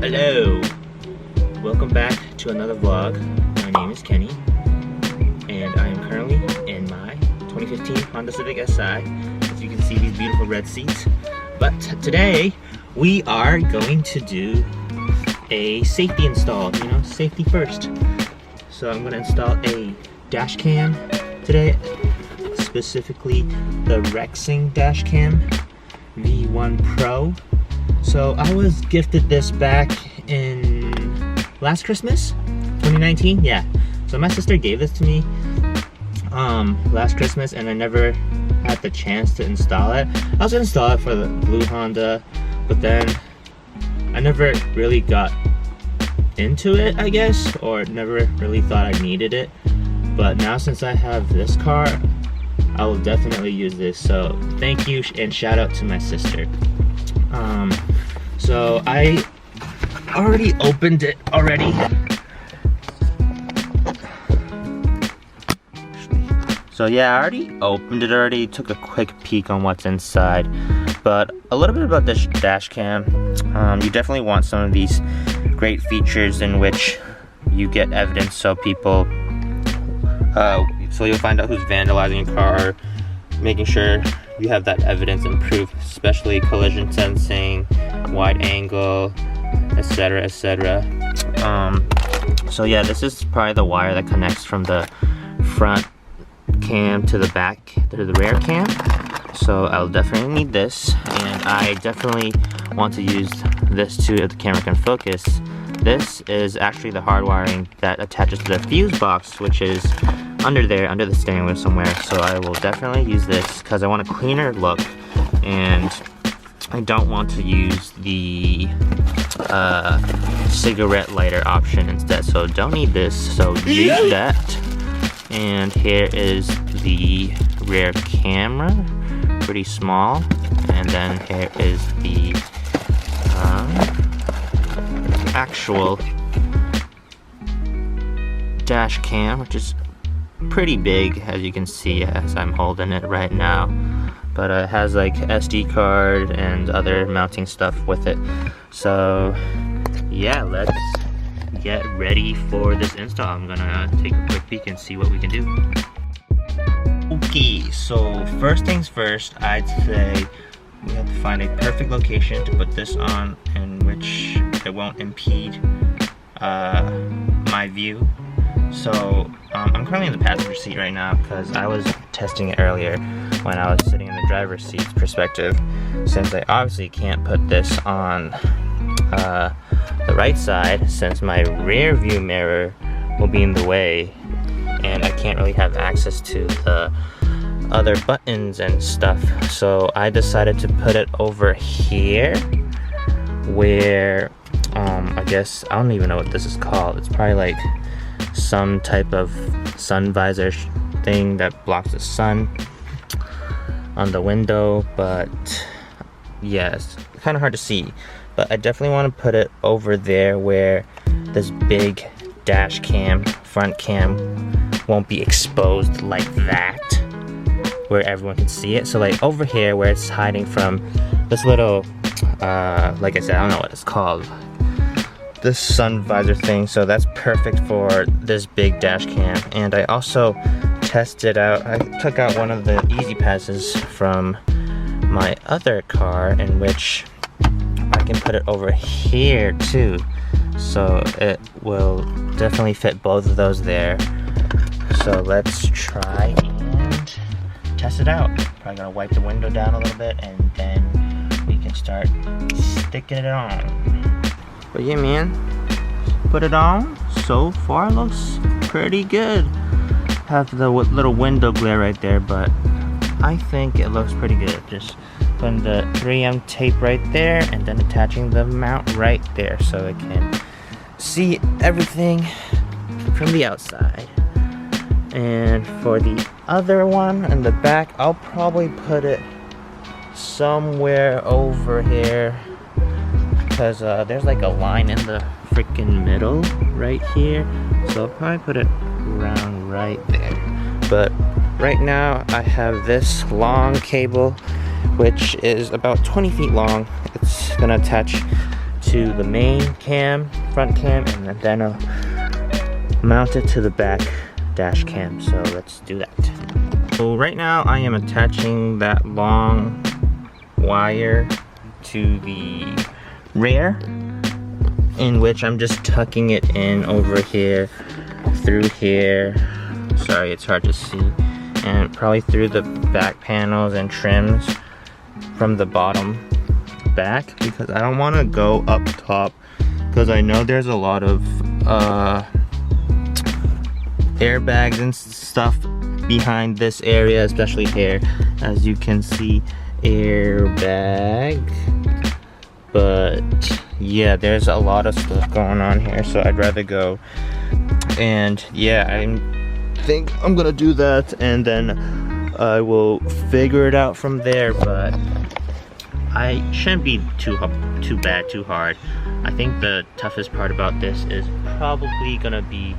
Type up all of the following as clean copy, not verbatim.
Hello! Welcome back to another vlog. My name is Kenny, and I am currently in my 2015 Honda Civic Si. As you can see, these beautiful red seats. But today, we are going to do a safety install, you know, safety first. So I'm going to install a dash cam today, specifically the Rexing Dash Cam V1 Pro. So I was gifted this back in last Christmas, 2019, yeah. So my sister gave this to me last Christmas, and I never had the chance to install it. I was gonna install it for the blue Honda, but then I never really got into it, I guess, or never really thought I needed it. But now since I have this car, I will definitely use this. So thank you and shout out to my sister. So I already opened it already. So yeah, I already opened it already, took a quick peek on what's inside. But a little bit about this dash cam. You definitely want some of these great features in which you get evidence, so people, so you'll find out who's vandalizing a car, making sure you have that evidence and proof, especially collision sensing, wide angle, etc, etc. So yeah, this is probably the wire that connects from the front cam to the back, to the rear cam. So I'll definitely need this, and I definitely want to use this too if the camera can focus. This is actually the hard wiring that attaches to the fuse box, which is under there, under the steering wheel somewhere. So I will definitely use this because I want a cleaner look, and I don't want to use the cigarette lighter option instead. So don't need this, so use that. And here is the rear camera, pretty small. And then here is the actual dash cam, which is pretty big, as you can see as I'm holding it right now. But it has like SD card and other mounting stuff with it. So yeah, let's get ready for this install. I'm gonna take a quick peek and see what we can do. Okay, so first things first, I'd say we have to find a perfect location to put this on in which it won't impede my view. So I'm currently in the passenger seat right now because I was testing it earlier when I was sitting in the driver's seat's perspective, since I obviously can't put this on the right side since my rear view mirror will be in the way, and I can't really have access to the other buttons and stuff. So I decided to put it over here where I guess I don't even know what this is called. It's probably like some type of sun visor thing that blocks the sun on the window, but yeah, it's kind of hard to see. But I definitely want to put it over there where this big dash cam, front cam, won't be exposed like that, where everyone can see it. So like over here where it's hiding from this little, like I said, I don't know what it's called, this sun visor thing. So that's perfect for this big dash cam. And I also tested out, I took out one of the easy passes from my other car, in which I can put it over here too. So it will definitely fit both of those there. So let's try and test it out. Probably gonna wipe the window down a little bit, and then we can start sticking it on. But yeah, man, put it on. So far looks pretty good. Have the little window glare right there, but I think it looks pretty good. Just putting the 3M tape right there, and then attaching the mount right there so it can see everything from the outside. And for the other one in the back, I'll probably put it somewhere over here, because there's like a line in the freaking middle right here. So I'll probably put it around right there. But right now I have this long cable, which is about 20 feet long. It's gonna attach to the main cam, front cam, and then I'll mount it to the back dash cam. So let's do that. So right now I am attaching that long wire to the rear, in which I'm just tucking it in over here, through here. Sorry, it's hard to see. And probably through the back panels and trims from the bottom back, because I don't want to go up top, because I know there's a lot of airbags and stuff behind this area, especially here. As you can see, airbag. But yeah, there's a lot of stuff going on here, so I'd rather go. And yeah, I think I'm gonna do that, and then I will figure it out from there. But I shouldn't be too bad, too hard. I think the toughest part about this is probably gonna be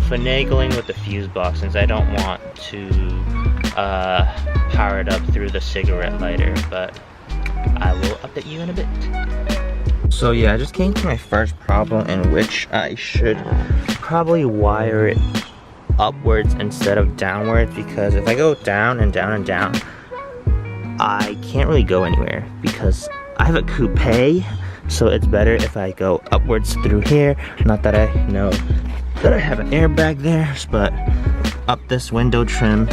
finagling with the fuse box, since I don't want to power it up through the cigarette lighter. But I will update you in a bit. So yeah, I just came to my first problem, in which I should probably wire it upwards instead of downwards, because if I go down and down and down, I can't really go anywhere, because I have a coupe, so it's better if I go upwards through here. Not that I know that I have an airbag there, but up this window trim,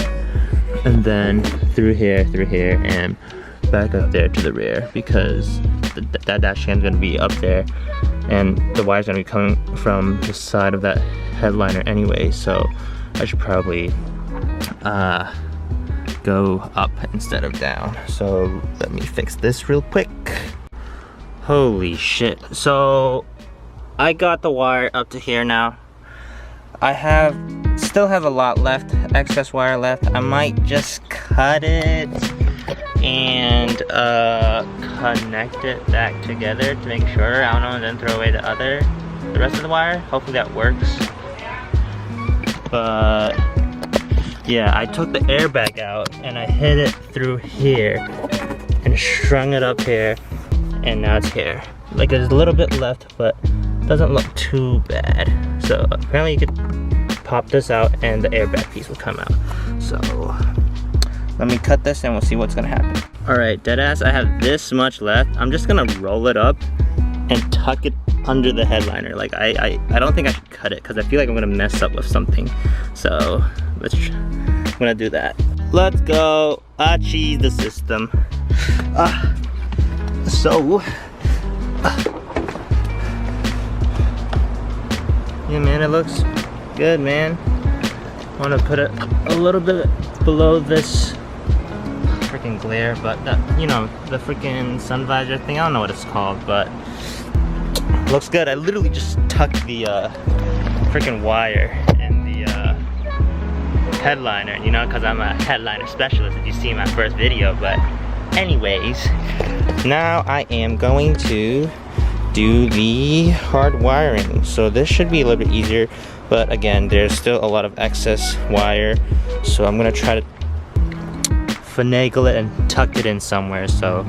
and then through here, and back up there to the rear, because that dash cam is going to be up there, and the wire's going to be coming from the side of that headliner anyway, so I should probably go up instead of down. So let me fix this real quick. Holy shit. So I got the wire up to here now. I still have a lot left, excess wire left. I might just cut it and connect it back together to make sure, I don't know, and then throw away the rest of the wire. Hopefully that works. But yeah, I took the airbag out and I hid it through here and strung it up here, and now it's here. Like, there's a little bit left, but doesn't look too bad. So apparently you could pop this out and the airbag piece will come out. So let me cut this and we'll see what's gonna happen. Alright, deadass, I have this much left. I'm just gonna roll it up and tuck it under the headliner. Like, I don't think I should cut it, because I feel like I'm gonna mess up with something. So I'm gonna do that. Let's go. Cheese the system. Yeah, man, it looks good, man. I want to put it a little bit below this freaking glare, but you know, the freaking sun visor thing, I don't know what it's called, but looks good. I literally just tucked the freaking wire in the headliner, you know, because I'm a headliner specialist, if you see my first video. But anyways, now I am going to do the hard wiring. So this should be a little bit easier, but again, there's still a lot of excess wire, so I'm gonna try to finagle it and tuck it in somewhere. So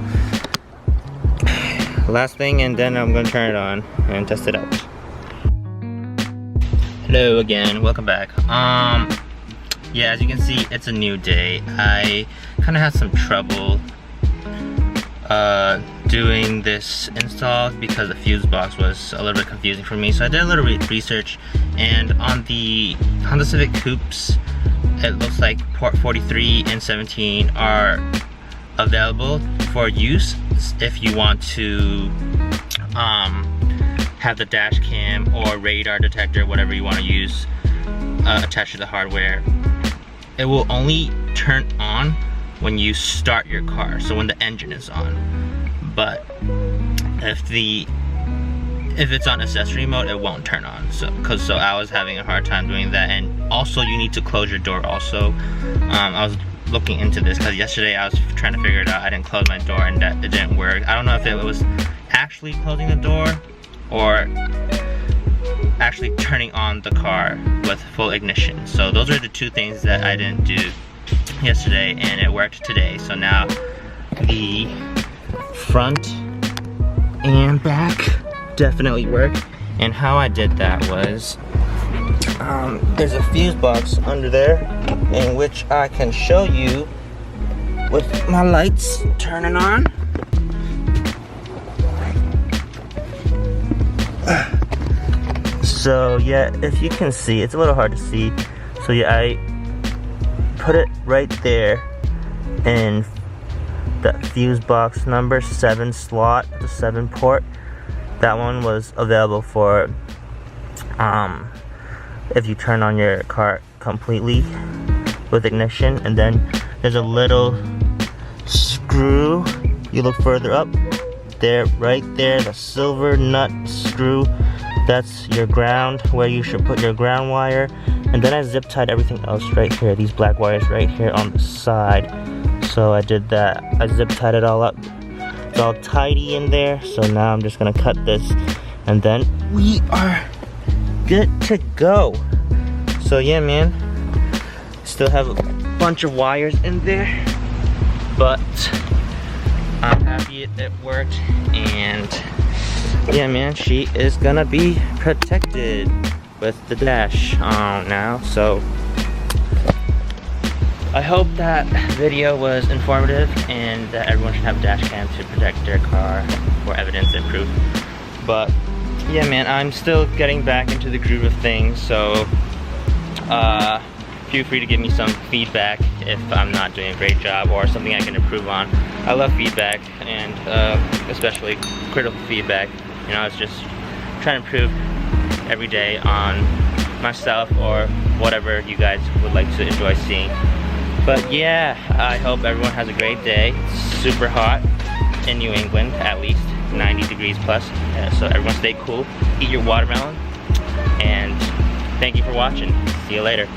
last thing, and then I'm gonna turn it on and test it out. Hello again, welcome back. Yeah, as you can see, it's a new day. I kind of had some trouble doing this install because the fuse box was a little bit confusing for me. So I did a little research, and on the Honda Civic coupes, it looks like port 43 and 17 are available for use if you want to have the dash cam or radar detector, whatever you want to use, attached to the hardware. It will only turn on when you start your car, so when the engine is on. But if it's on accessory mode, it won't turn on. So I was having a hard time doing that. And also, you need to close your door also. I was looking into this because yesterday I was trying to figure it out. I didn't close my door and it didn't work. I don't know if it was actually closing the door or actually turning on the car with full ignition. So those are the two things that I didn't do yesterday, and it worked today. So now the front and back definitely work. And how I did that was, there's a fuse box under there in which I can show you with my lights turning on. So yeah, if you can see, it's a little hard to see. So yeah, I put it right there in the fuse box number 7 slot, the 7 port. That one was available for if you turn on your car completely with ignition. And then there's a little screw, you look further up there, right there, the silver nut screw, that's your ground, where you should put your ground wire. And then I zip tied everything else right here, these black wires right here on the side. So I did that, I zip tied it all up, it's all tidy in there. So now I'm just gonna cut this and then we are good to go. So yeah, man, still have a bunch of wires in there, but I'm happy it worked. And yeah, man, she is gonna be protected with the dash on now. So I hope that video was informative and that everyone should have a dash cam to protect their car for evidence and proof. But yeah, man, I'm still getting back into the groove of things, so feel free to give me some feedback if I'm not doing a great job or something I can improve on. I love feedback, and especially critical feedback. You know, I was just trying to improve every day on myself or whatever you guys would like to enjoy seeing. But yeah, I hope everyone has a great day. It's super hot in New England, at least 90 degrees plus. So everyone stay cool, eat your watermelon, and thank you for watching. See you later.